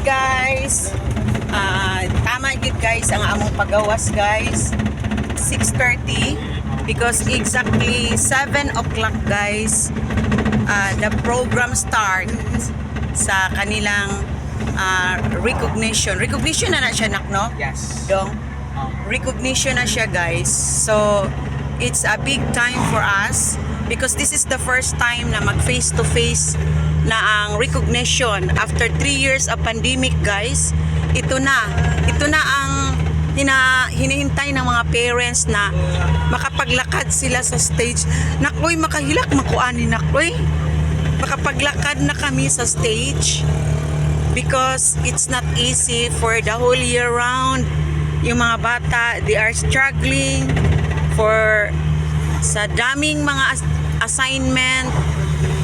guys. Tama gid guys ang among pagawas guys. 6:30 because exactly 7 o'clock guys the program starts sa kanilang recognition na siya nak no? Yes. Dong recognition na siya guys. So it's a big time for us because this is the first time na mag face to face na ang recognition after 3 years of pandemic guys. Ito na ang hinihintay ng mga parents na makapaglakad sila sa stage. Nakoy, makahilak makuani nakoy. Makapaglakad na kami sa stage because it's not easy for the whole year round. Yung mga bata, they are struggling for sa daming mga assignment,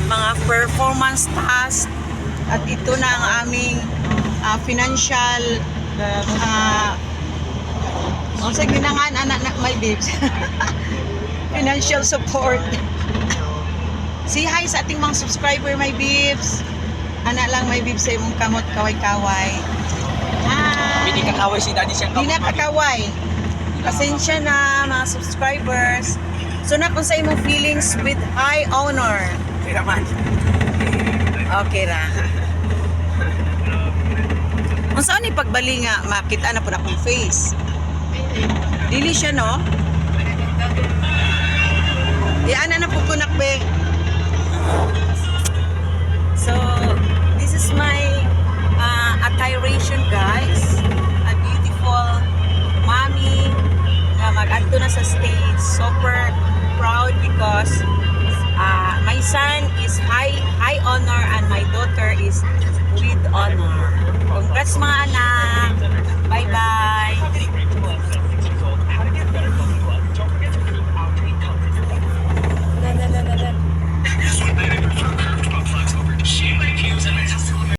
mga performance task, at ito na ang aming financial sa ginangan anak my babes. Financial support. Say hi sa ating mga subscriber my babes. Anak lang my babes sa imong kamot kaway-kaway. Hindi kakaway si daddy siyang Hindi na kakaway. Pasensya na mga subscribers. So na kung sa imong feelings with high honor. Okay naman. Okay ra. Kung saan ni pagbali nga makita na po na akong face. Dili siya no? Ana na po kunak be. So this is my attiration guys. A beautiful mommy na mag-adto na sa stage. Super proud because my son is high honor and my daughter is with honor. Congrats mga anak.